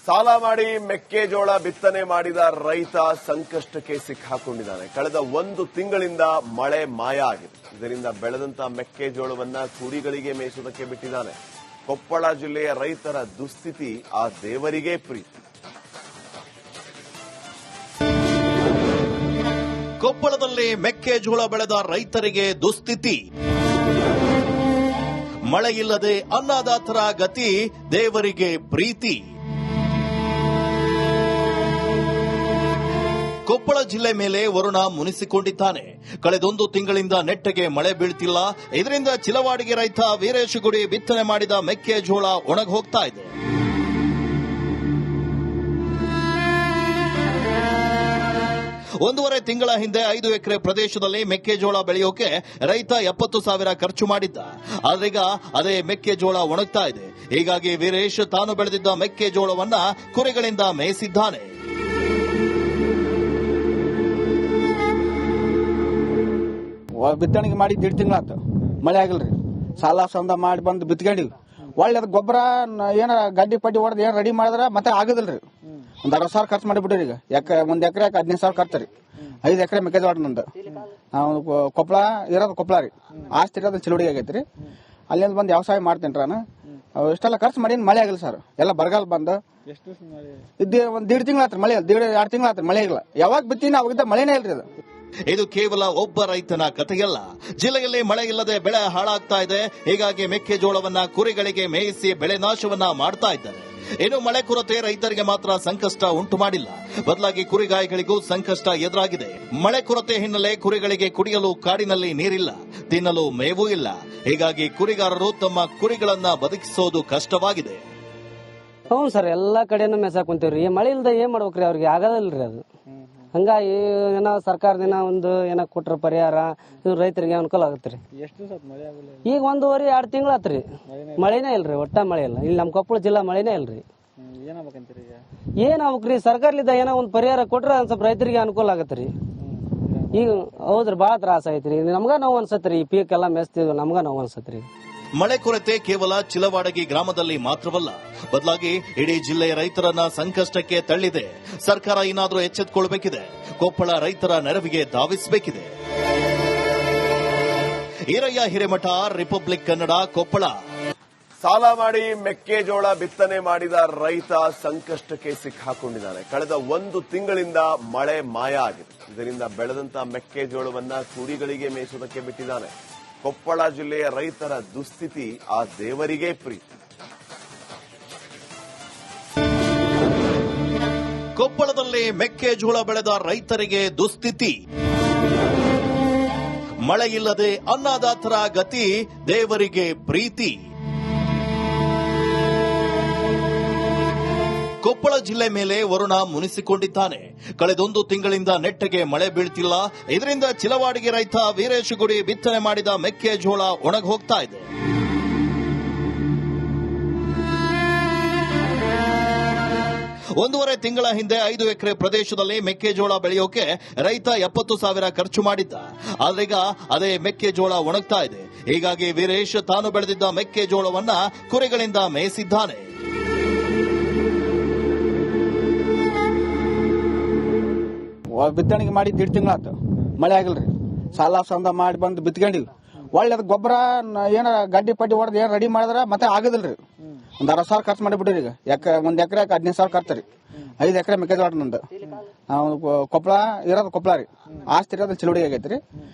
ಸಾಲ ಮಾಡಿ ಮೆಕ್ಕೆಜೋಳ ಬಿತ್ತನೆ ಮಾಡಿದ ರೈತ ಸಂಕಷ್ಟಕ್ಕೆ ಸಿಕ್ಕಾಕೊಂಡಿದ್ದಾನೆ. ಕಳೆದ 1 ತಿಂಗಳಿಂದ ಮಳೆ ಮಾಯ ಆಗಿದೆ. ಇದರಿಂದ ಬೆಳೆದಂತ ಮೆಕ್ಕೆಜೋಳವನ್ನ ಕುರಿಗಳಿಗೆ ಮೇಯಿಸುವುದಕ್ಕೆ ಬಿಟ್ಟಿದ್ದಾನೆ. ಕೊಪ್ಪಳ ಜಿಲ್ಲೆಯ ರೈತರ ದುಸ್ಥಿತಿ ಆ ದೇವರಿಗೆ ಪ್ರೀತಿ. ಕೊಪ್ಪಳದಲ್ಲಿ ಮೆಕ್ಕೆಜೋಳ ಬೆಳೆದ ರೈತರಿಗೆ ದುಸ್ಥಿತಿ. ಮಳೆಯಿಲ್ಲದೆ ಅನ್ನದಾತರ ಗತಿ ದೇವರಿಗೆ ಪ್ರೀತಿ. ಕೊಪ್ಪಳ ಜಿಲ್ಲೆ ಮೇಲೆ ವರುಣ ಮುನಿಸಿಕೊಂಡಿದ್ದಾನೆ. ಕಳೆದೊಂದು ತಿಂಗಳಿಂದ ನೆಟ್ಟಗೆ ಮಳೆ ಬೀಳ್ತಿಲ್ಲ. ಇದರಿಂದ ಚಿಲವಾಡಿಗೆ ರೈತ ವೀರೇಶ್ ಗುಡಿ ಬಿತ್ತನೆ ಮಾಡಿದ ಮೆಕ್ಕೆಜೋಳ ಒಣಗಿ ಹೋಗ್ತಾ ಇದೆ. ಒಂದೂವರೆ ತಿಂಗಳ ಹಿಂದೆ 5 ಎಕರೆ ಪ್ರದೇಶದಲ್ಲಿ ಮೆಕ್ಕೆಜೋಳ ಬೆಳೆಯೋಕೆ ರೈತ 70,000 ಖರ್ಚು ಮಾಡಿದ್ದ. ಆದ್ರೀಗ ಅದೇ ಮೆಕ್ಕೆಜೋಳ ಒಣಗ್ತಾ ಇದೆ. ಹೀಗಾಗಿ ವೀರೇಶ್ ತಾನು ಬೆಳೆದಿದ್ದ ಮೆಕ್ಕೆಜೋಳವನ್ನ ಕುರಿಗಳಿಂದ ಮೇಯಿಸಿದ್ದಾನೆ. ಬಿತ್ತಣಿಗೆ ಮಾಡಿ 1.5 ತಿಂಗಳಾತು, ಮಳೆ ಆಗಿಲ್ರಿ. ಸಾಲ ಸಂದ ಮಾಡಿ ಬಂದು ಬಿತ್ಕೊಂಡಿವಿ. ಒಳ್ಳೆ ಗೊಬ್ಬರ ಏನಾರ ಗಡ್ಡಿ ಪಡ್ಡಿ ಹೊಡೆದು ಏನ್ ರೆಡಿ ಮಾಡಿದ್ರ ಮತ್ತೆ ಆಗೋದಿಲ್ರಿ. ಒಂದ್ 60,000 ಖರ್ಚು ಮಾಡಿಬಿಟ್ರಿ. ಈಗ ಒಂದ್ ಎಕರೆ 15,000 ಖರ್ಚು ರೀ. 5 ಎಕರೆ ಮೆಕ್ಕೆಜೋಳ ನಂದು. ನಾವು ಕೊಪ್ಪಳ ಇರೋದು ಕೊಪ್ಪಳ ರೀ. ಆಸ್ತಿ ಇರೋದು ಚಿಲುವಡಿಗೆ ಆಗೈತ್ರಿ. ಅಲ್ಲಿಂದ ಬಂದು ವ್ಯವಸಾಯ ಮಾಡ್ತೇನ್ರಿ ನಾನು. ಇಷ್ಟೆಲ್ಲ ಖರ್ಚು ಮಾಡಿ ಮಳೆ ಆಗಿಲ್ಲ ಸರ್. ಎಲ್ಲ ಬರಗಾಲ ಬಂದು ಇದ್ದೇ ಒಂದ್ 1.5 ತಿಂಗಳಾತ್ರಿ ಮಳೆ. 2 ತಿಂಗಳಾತ್ರಿ ಮಳೆ ಆಗಿಲ್ಲ. ಯಾವಾಗ ಬಿತ್ತೀನಿ ಅವಾಗಿದ್ದ ಮಳೆನೇ ಇಲ್ರಿ. ಅದು ಇದು ಕೇವಲ ಒಬ್ಬ ರೈತನ ಕಥೆಯಲ್ಲ. ಜಿಲ್ಲೆಯಲ್ಲಿ ಮಳೆ ಇಲ್ಲದೆ ಬೆಳೆ ಹಾಳಾಗ್ತಾ ಇದೆ. ಹೀಗಾಗಿ ಮೆಕ್ಕೆಜೋಳವನ್ನ ಕುರಿಗಳಿಗೆ ಮೇಯಿಸಿ ಬೆಳೆ ನಾಶವನ್ನ ಮಾಡ್ತಾ ಇದ್ದಾರೆ. ಇನ್ನು ಮಳೆ ಕೊರತೆ ರೈತರಿಗೆ ಮಾತ್ರ ಸಂಕಷ್ಟ ಉಂಟು ಮಾಡಿಲ್ಲ, ಬದಲಾಗಿ ಕುರಿಗಾಯಿಗಳಿಗೂ ಸಂಕಷ್ಟ ಎದುರಾಗಿದೆ. ಮಳೆ ಕೊರತೆ ಹಿನ್ನೆಲೆ ಕುರಿಗಳಿಗೆ ಕುಡಿಯಲು ಕಾಡಿನಲ್ಲಿ ನೀರಿಲ್ಲ, ತಿನ್ನಲು ಮೇವೂ ಇಲ್ಲ. ಹೀಗಾಗಿ ಕುರಿಗಾರರು ತಮ್ಮ ಕುರಿಗಳನ್ನ ಬದುಕಿಸೋದು ಕಷ್ಟವಾಗಿದೆ. ಹ್ಞೂ ಸರ್, ಎಲ್ಲಾ ಕಡೆನೂ ಮೇಸಾಕ್ ಕುಂತೀವ್ರಿ. ಮಳೆ ಇಲ್ದ ಏನ್ ಮಾಡ್ಬೇಕ್ರಿ? ಅವ್ರಿಗೆ ಆಗದಲ್ರಿ ಅದು. ಹಂಗಾಗಿ ಏನೋ ಸರ್ಕಾರದಿಂದ ಒಂದು ಏನೋ ಕೊಟ್ರ ಪರಿಹಾರ ರೈತರಿಗೆ ಅನುಕೂಲ ಆಗತ್ರಿ. ಈಗ 1.5-2 ತಿಂಗಳಾತ್ರಿ ಮಳೆನೇ ಇಲ್ರಿ. ಒಟ್ಟ ಮಳೆ ಇಲ್ಲ. ಇಲ್ಲಿ ನಮ್ಮ ಕೊಪ್ಪಳ ಜಿಲ್ಲಾ ಮಳೆನೇ ಇಲ್ರಿ. ಏನಾಗ್ಬೇಕ್ರಿ? ಸರ್ಕಾರದಿಂದ ಏನೋ ಒಂದು ಪರಿಹಾರ ಕೊಟ್ರೆ ಒಂದ್ ಸ್ವಲ್ಪ ರೈತರಿಗೆ ಅನುಕೂಲ ಆಗತ್ರಿ. ಈಗ ಹೌದ್ರಿ, ಬಾಳ ತ್ರಾಸ ಐತ್ರಿ. ನಮ್ಗ ನೋವು ಅನ್ಸತ್ರಿ. ಈ ಪೀಕ್ ಎಲ್ಲಾ ಮೇಸ್ತೀವಿ, ನಮ್ಗ ನೋವು ಅನ್ಸತ್ರಿ. ಮಳೆ ಕೊರತೆ ಕೇವಲ ಚಿಲವಾಡಗಿ ಗ್ರಾಮದಲ್ಲಿ ಮಾತ್ರವಲ್ಲ, ಬದಲಾಗಿ ಇಡೀ ಜಿಲ್ಲೆಯ ರೈತರನ್ನ ಸಂಕಷ್ಟಕ್ಕೆ ತಳ್ಳಿದೆ. ಸರ್ಕಾರ ಏನಾದರೂ ಎಚ್ಚೆತ್ತುಕೊಳ್ಳಬೇಕಿದೆ. ಕೊಪ್ಪಳ ರೈತರ ನೆರವಿಗೆ ಧಾವಿಸಬೇಕಿದೆ. ಈರಯ್ಯ ಹಿರೇಮಠ, ರಿಪಬ್ಲಿಕ್ ಕನ್ನಡ, ಕೊಪ್ಪಳ. ಸಾಲ ಮಾಡಿ ಮೆಕ್ಕೆಜೋಳ ಬಿತ್ತನೆ ಮಾಡಿದ ರೈತ ಸಂಕಷ್ಟಕ್ಕೆ ಸಿಕ್ಕಾಕೊಂಡಿದ್ದಾನೆ. ಕಳೆದ 1 ತಿಂಗಳಿಂದ ಮಳೆ ಮಾಯ ಆಗಿದೆ. ಇದರಿಂದ ಬೆಳೆದಂತ ಮೆಕ್ಕೆಜೋಳವನ್ನ ಕುರಿಗಳಿಗೆ ಮೇಯಿಸುವುದಕ್ಕೆ ಬಿಟ್ಟಿದ್ದಾನೆ. ಕೊಪ್ಪಳ ಜಿಲ್ಲೆಯ ರೈತರ ದುಸ್ಥಿತಿ ಆ ದೇವರಿಗೆ ಪ್ರೀತಿ. ಕೊಪ್ಪಳದಲ್ಲಿ ಮೆಕ್ಕೆಜೋಳ ಬೆಳೆದ ರೈತರಿಗೆ ದುಸ್ಥಿತಿ. ಮಳೆಯಿಲ್ಲದೆ ಅನ್ನದಾತರ ಗತಿ ದೇವರಿಗೆ ಪ್ರೀತಿ. ಕೊಪ್ಪಳ ಜಿಲ್ಲೆ ಮೇಲೆ ವರುಣ ಮುನಿಸಿಕೊಂಡಿದ್ದಾನೆ. ಕಳೆದೊಂದು ತಿಂಗಳಿಂದ ನೆಟ್ಟಗೆ ಮಳೆ ಬೀಳ್ತಿಲ್ಲ. ಇದರಿಂದ ಚಿಲವಾಡಿಗೆ ರೈತ ವೀರೇಶ್ ಗುಡಿ ಬಿತ್ತನೆ ಮಾಡಿದ ಮೆಕ್ಕೆಜೋಳ ಒಣಗಿ ಹೋಗ್ತಾ ಇದೆ. ಒಂದೂವರೆ ತಿಂಗಳ ಹಿಂದೆ 5 ಎಕರೆ ಪ್ರದೇಶದಲ್ಲಿ ಮೆಕ್ಕೆಜೋಳ ಬೆಳೆಯೋಕೆ ರೈತ 70,000 ಖರ್ಚು ಮಾಡಿದ್ದ. ಆದ್ರೀಗ ಅದೇ ಮೆಕ್ಕೆಜೋಳ ಒಣಗ್ತಾ ಇದೆ. ಹೀಗಾಗಿ ವೀರೇಶ್ ತಾನು ಬೆಳೆದಿದ್ದ ಮೆಕ್ಕೆಜೋಳವನ್ನ ಕುರಿಗಳಿಂದ ಮೇಯಿಸಿದ್ದಾನೆ. ಬಿತ್ತಣಿಗೆ ಮಾಡಿ 1.5 ತಿಂಗಳಾತು, ಮಳೆ ಆಗಿಲ್ರಿ. ಸಾಲ ಸಂದ ಮಾಡಿ ಬಂದು ಬಿತ್ಕೊಂಡಿವಿ. ಒಳ್ಳೆ ಗೊಬ್ಬರ ಏನಾರ ಗಡ್ಡಿ ಪಡ್ಡಿ ಹೊಡೆದು ಏನ್ ರೆಡಿ ಮಾಡಿದ್ರ ಮತ್ತೆ ಆಗೋದಿಲ್ರಿ. ಒಂದ್ 60,000 ಖರ್ಚು ಮಾಡಿಬಿಟ್ರಿ. ಈಗ ಒಂದ್ ಎಕರೆ 15,000 ಖರ್ಚು ರೀ. 5 ಎಕರೆ ಮೆಕ್ಕೆಜೋಳ ನಂದು. ನಾವು ಕೊಪ್ಪಳ ಇರೋದು ಕೊಪ್ಪಳ ರೀ. ಆಸ್ತಿ ಇರೋದು ಚಿಲುವಡಿಗೆ ಆಗೈತ್ರಿ.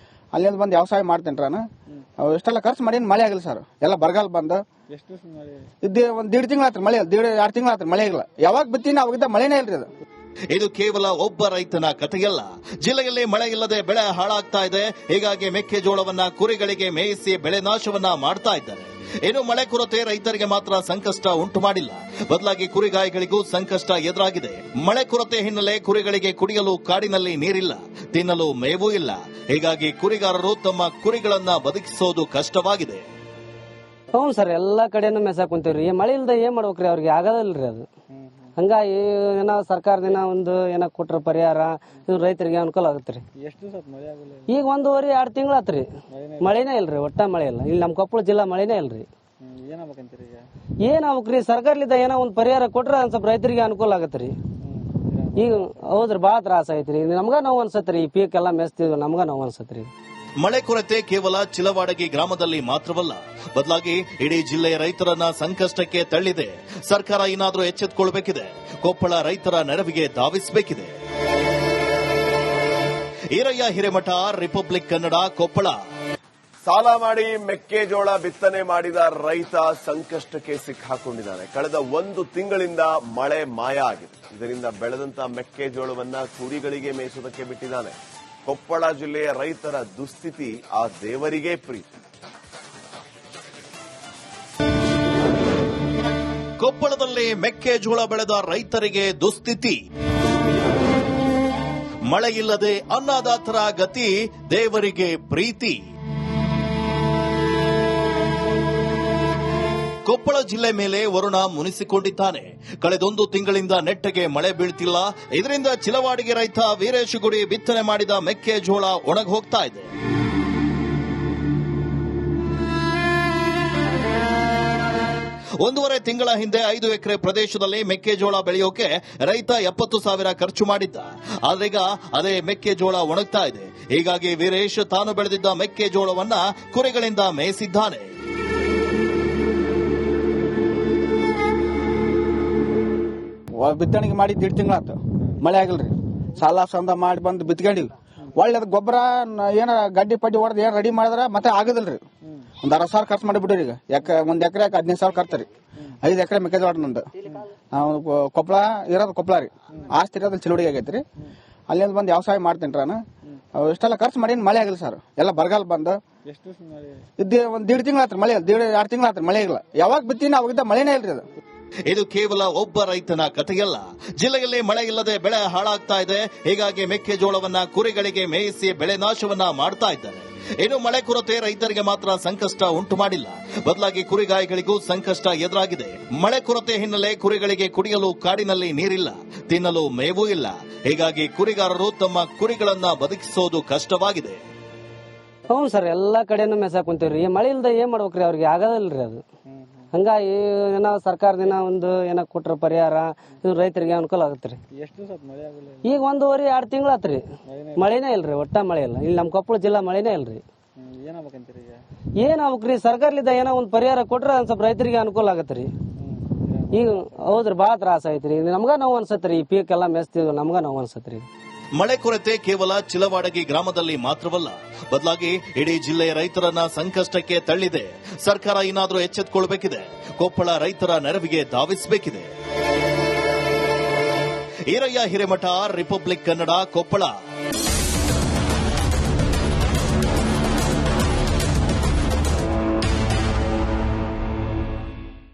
ಅಲ್ಲಿಂದ ಬಂದು ವ್ಯವಸಾಯ ಮಾಡ್ತೇನ್ರಿ ನಾನು. ಇಷ್ಟೆಲ್ಲ ಖರ್ಚು ಮಾಡಿ ಮಳೆ ಆಗಿಲ್ಲ ಸರ್. ಎಲ್ಲ ಬರಗಾಲ ಬಂದು ಇದ್ದೇ ಒಂದ್ 1.5 ತಿಂಗಳಾತ್ರಿ ಮಳೆ. 2 ತಿಂಗಳಾತ್ರಿ ಮಳೆ ಆಗಿಲ್ಲ. ಯಾವಾಗ ಬಿತ್ತೀನಿ ಅವಾಗಿದ್ದ ಮಳೆನೇ ಇಲ್ರಿ. ಅದು ಇದು ಕೇವಲ ಒಬ್ಬ ರೈತನ ಕಥೆಯಲ್ಲ. ಜಿಲ್ಲೆಯಲ್ಲಿ ಮಳೆ ಇಲ್ಲದೆ ಬೆಳೆ ಹಾಳಾಗ್ತಾ ಇದೆ. ಹೀಗಾಗಿ ಮೆಕ್ಕೆಜೋಳವನ್ನ ಕುರಿಗಳಿಗೆ ಮೇಯಿಸಿ ಬೆಳೆ ನಾಶವನ್ನ ಮಾಡ್ತಾ ಇದ್ದಾರೆ. ಇನ್ನು ಮಳೆ ಕೊರತೆ ರೈತರಿಗೆ ಮಾತ್ರ ಸಂಕಷ್ಟ ಉಂಟು ಮಾಡಿಲ್ಲ, ಬದಲಾಗಿ ಕುರಿಗಾಯಿಗಳಿಗೂ ಸಂಕಷ್ಟ ಎದುರಾಗಿದೆ. ಮಳೆ ಕೊರತೆ ಹಿನ್ನೆಲೆ ಕುರಿಗಳಿಗೆ ಕುಡಿಯಲು ಕಾಡಿನಲ್ಲಿ ನೀರಿಲ್ಲ, ತಿನ್ನಲು ಮೇವೂ ಇಲ್ಲ. ಹೀಗಾಗಿ ಕುರಿಗಾರರು ತಮ್ಮ ಕುರಿಗಳನ್ನ ಬದುಕಿಸೋದು ಕಷ್ಟವಾಗಿದೆ. ಹ್ಞೂ ಸರ್, ಎಲ್ಲಾ ಕಡೆನೂ ಮೇಸಾಕ್ ಕುಂತೀವ್ರಿ. ಮಳೆ ಇಲ್ದ ಏನ್ ಮಾಡ್ಬೇಕ್ರಿ? ಅವ್ರಿಗೆ ಆಗದಲ್ರಿ ಅದು. ಹಂಗಾಗಿ ಏನೋ ಸರ್ಕಾರದಿಂದ ಒಂದು ಏನೋ ಕೊಟ್ರ ಪರಿಹಾರ ರೈತರಿಗೆ ಅನುಕೂಲ ಆಗತ್ರಿ. ಈಗ 1.5-2 ತಿಂಗಳಾತ್ರಿ ಮಳೆನೇ ಇಲ್ರಿ. ಒಟ್ಟ ಮಳೆ ಇಲ್ಲ. ಇಲ್ಲಿ ನಮ್ಮ ಕೊಪ್ಪಳ ಜಿಲ್ಲಾ ಮಳೆನೇ ಇಲ್ರಿ. ಏನಾಗ್ಬೇಕಂತೀರಿ ಈಗ? ಏನಾಗ್ಬೇಕ್ರಿ ಸರ್ಕಾರಲಿದ್ದ ಏನೋ ಒಂದು ಪರಿಹಾರ ಕೊಟ್ರೆ ಒಂದ್ ಸ್ವಲ್ಪ ರೈತರಿಗೆ ಅನುಕೂಲ ಆಗತ್ರಿ. ಈಗ ಹೌದ್ರಿ ಬಾಳ ತ್ರಾಸ ಐತ್ರಿ. ನಮ್ಗ ನೋವು ಅನ್ಸತ್ರಿ. ಈ ಪೀಕ್ ಎಲ್ಲಾ ಮೆಸ್ತಿದ್ವಿ, ನಮ್ಗ ನೋವು ಅನ್ಸತ್ರಿ. ಮಳೆ ಕೊರತೆ ಕೇವಲ ಚಿಲವಾಡಗಿ ಗ್ರಾಮದಲ್ಲಿ ಮಾತ್ರವಲ್ಲ, ಬದಲಾಗಿ ಇಡೀ ಜಿಲ್ಲೆಯ ರೈತರನ್ನ ಸಂಕಷ್ಟಕ್ಕೆ ತಳ್ಳಿದೆ. ಸರ್ಕಾರ ಏನಾದರೂ ಎಚ್ಚೆತ್ತುಕೊಳ್ಳಬೇಕಿದೆ. ಕೊಪ್ಪಳ ರೈತರ ನೆರವಿಗೆ ಧಾವಿಸಬೇಕಿದೆ. ಈರಯ್ಯ ಹಿರೇಮಠ, ರಿಪಬ್ಲಿಕ್ ಕನ್ನಡ, ಕೊಪ್ಪಳ. ಸಾಲ ಮಾಡಿ ಮೆಕ್ಕೆಜೋಳ ಬಿತ್ತನೆ ಮಾಡಿದ ರೈತ ಸಂಕಷ್ಟಕ್ಕೆ ಸಿಕ್ಕಾಕೊಂಡಿದ್ದಾನೆ. ಕಳೆದ ಒಂದು ತಿಂಗಳಿಂದ ಮಳೆ ಮಾಯ ಆಗಿದೆ. ಇದರಿಂದ ಬೆಳೆದಂತ ಮೆಕ್ಕೆಜೋಳವನ್ನ ಕುರಿಗಳಿಗೆ ಮೇಯಿಸುವುದಕ್ಕೆ ಬಿಟ್ಟಿದ್ದಾನೆ. ಕೊಪ್ಪಳ ಜಿಲ್ಲೆಯ ರೈತರ ದುಸ್ಥಿತಿ ಆ ದೇವರಿಗೆ ಪ್ರೀತಿ. ಕೊಪ್ಪಳದಲ್ಲಿ ಮೆಕ್ಕೆಜೋಳ ಬೆಳೆದ ರೈತರಿಗೆ ದುಸ್ಥಿತಿ. ಮಳೆಯಿಲ್ಲದೆ ಅನ್ನದಾತರ ಗತಿ ದೇವರಿಗೆ ಪ್ರೀತಿ. ಕೊಪ್ಪಳ ಜಿಲ್ಲೆ ಮೇಲೆ ವರುಣ ಮುನಿಸಿಕೊಂಡಿದ್ದಾನೆ. ಕಳೆದೊಂದು ತಿಂಗಳಿಂದ ನೆಟ್ಟಗೆ ಮಳೆ ಬೀಳ್ತಿಲ್ಲ. ಇದರಿಂದ ಚಿಲವಾಡಿಗೆ ರೈತ ವೀರೇಶ್ ಗುಡಿ ಬಿತ್ತನೆ ಮಾಡಿದ ಮೆಕ್ಕೆಜೋಳ ಒಣಗಿ ಹೋಗ್ತಾ ಇದೆ. ಒಂದೂವರೆ ತಿಂಗಳ ಹಿಂದೆ 5 ಎಕರೆ ಪ್ರದೇಶದಲ್ಲಿ ಮೆಕ್ಕೆಜೋಳ ಬೆಳೆಯೋಕೆ ರೈತ 70,000 ಖರ್ಚು ಮಾಡಿದ್ದ. ಆದ್ರೀಗ ಅದೇ ಮೆಕ್ಕೆಜೋಳ ಒಣಗ್ತಾ ಇದೆ. ಹೀಗಾಗಿ ವೀರೇಶ್ ತಾನು ಬೆಳೆದಿದ್ದ ಮೆಕ್ಕೆಜೋಳವನ್ನ ಕುರಿಗಳಿಂದ ಮೇಯಿಸಿದ್ದಾನೆ. ಬಿತ್ತಣಿಗೆ ಮಾಡಿ 1.5 ತಿಂಗಳಾತು, ಮಳೆ ಆಗಿಲ್ರಿ. ಸಾಲ ಸಂದ ಮಾಡಿ ಬಂದು ಬಿತ್ಕೊಂಡಿವಿ. ಒಳ್ಳೆದ ಗೊಬ್ಬರ ಏನ ಗಡ್ಡಿ ಪಡ್ಡಿ ಹೊಡೆದ್ ಏನ್ ರೆಡಿ ಮಾಡಿದ್ರ ಮತ್ತೆ ಆಗುದಿಲ್ರಿ. ಒಂದ್ 60,000 ಖರ್ಚು ಮಾಡಿಬಿಟ್ರಿ. ಈಗ ಒಂದ್ ಎಕರೆ 15,000 ಖರ್ಚು ರೀ. 5 ಎಕರೆ ಮೆಕ್ಕೆಜೋಳ ನಂದು. ನಾವು ಕೊಪ್ಪಳ ಇರೋದು ಕೊಪ್ಪಳ ರೀ. ಆಸ್ತಿ ಇರೋದು ಚಿಲುವಡಿಗೆ ಆಗೈತ್ರಿ. ಅಲ್ಲಿಂದ ಬಂದು ವ್ಯವಸಾಯ ಮಾಡ್ತೀನಿ ನಾನು. ಇಷ್ಟೆಲ್ಲ ಖರ್ಚು ಮಾಡಿ ಮಳೆ ಆಗಿಲ್ಲ ಸರ್. ಎಲ್ಲ ಬರಗಾಲ ಬಂದು ಇದ್ದ ಒಂದ್ 1.5 ತಿಂಗಳಾತ್ರಿ ಮಳೆ. 1.5-2 ತಿಂಗಳಾತ್ರಿ ಮಳೆ ಇಲ್ಲ. ಯಾವಾಗ ಬಿತ್ತೀನಿ ಅವಾಗಿದ್ದ ಮಳೆನೇ ಇಲ್ರಿ. ಅದು ಇದು ಕೇವಲ ಒಬ್ಬ ರೈತನ ಕಥೆಯಲ್ಲ. ಜಿಲ್ಲೆಯಲ್ಲಿ ಮಳೆ ಇಲ್ಲದೆ ಬೆಳೆ ಹಾಳಾಗ್ತಾ ಇದೆ. ಹೀಗಾಗಿ ಮೆಕ್ಕೆಜೋಳವನ್ನ ಕುರಿಗಳಿಗೆ ಮೇಯಿಸಿ ಬೆಳೆ ನಾಶವನ್ನ ಮಾಡ್ತಾ ಇದ್ದಾರೆ. ಇನ್ನು ಮಳೆ ಕೊರತೆ ರೈತರಿಗೆ ಮಾತ್ರ ಸಂಕಷ್ಟ ಉಂಟು ಮಾಡಿಲ್ಲ, ಬದಲಾಗಿ ಕುರಿಗಾಯಿಗಳಿಗೂ ಸಂಕಷ್ಟ ಎದುರಾಗಿದೆ. ಮಳೆ ಕೊರತೆ ಹಿನ್ನೆಲೆ ಕುರಿಗಳಿಗೆ ಕುಡಿಯಲು ಕಾಡಿನಲ್ಲಿ ನೀರಿಲ್ಲ, ತಿನ್ನಲು ಮೇವೂ ಇಲ್ಲ. ಹೀಗಾಗಿ ಕುರಿಗಾರರು ತಮ್ಮ ಕುರಿಗಳನ್ನ ಬದುಕಿಸೋದು ಕಷ್ಟವಾಗಿದೆ. ಹ್ಞೂ ಸರ್, ಎಲ್ಲಾ ಕಡೆನೂ ಮೆಸಾಕ್ ಕುಂತೀವ್ರಿ. ಮಳೆ ಇಲ್ದ ಏನ್ ಮಾಡ್ಬೇಕ್ರಿ? ಅವ್ರಿಗೆ ಆಗದಲ್ರಿ ಅದು. ಹಂಗಾಗಿ ಏನೋ ಸರ್ಕಾರದಿಂದ ಒಂದು ಏನೋ ಕೊಟ್ರ ಪರಿಹಾರ ರೈತರಿಗೆ ಅನುಕೂಲ ಆಗತ್ರಿ. ಈಗ 1.5-2 ತಿಂಗಳಾತ್ರಿ ಮಳೆನೇ ಇಲ್ರಿ. ಒಟ್ಟ ಮಳೆ ಇಲ್ಲ. ಇಲ್ಲಿ ನಮ್ಮ ಕೊಪ್ಪಳ ಜಿಲ್ಲಾ ಮಳೆನೇ ಇಲ್ರಿ. ಏನಾಗ್ಬೇಕ್ರಿ? ಸರ್ಕಾರಲಿದ್ದ ಏನೋ ಒಂದು ಪರಿಹಾರ ಕೊಟ್ರೆ ಒಂದ್ ಸ್ವಲ್ಪ ರೈತರಿಗೆ ಅನುಕೂಲ ಆಗತ್ರಿ. ಈಗ ಹೌದ್ರಿ ಬಾಳ ತ್ರಾಸ ಐತ್ರಿ. ನಮ್ಗ ನೋವು ಅನ್ಸತ್ರಿ. ಈ ಪೀಕ್ ಎಲ್ಲಾ ಮೆಸ್ತಿದ್ವಿ, ನಮ್ಗ ನೋವು ಅನ್ಸತ್ರಿ. ಮಳೆ ಕೊರತೆ ಕೇವಲ ಚಿಲವಾಡಗಿ ಗ್ರಾಮದಲ್ಲಿ ಮಾತ್ರವಲ್ಲ, ಬದಲಾಗಿ ಇಡೀ ಜಿಲ್ಲೆಯ ರೈತರನ್ನ ಸಂಕಷ್ಟಕ್ಕೆ ತಳ್ಳಿದೆ. ಸರ್ಕಾರ ಏನಾದರೂ ಎಚ್ಚೆತ್ತುಕೊಳ್ಳಬೇಕಿದೆ. ಕೊಪ್ಪಳ ರೈತರ ನೆರವಿಗೆ ಧಾವಿಸಬೇಕಿದೆ. ಈರಯ್ಯ ಹಿರೇಮಠ, ರಿಪಬ್ಲಿಕ್ ಕನ್ನಡ, ಕೊಪ್ಪಳ.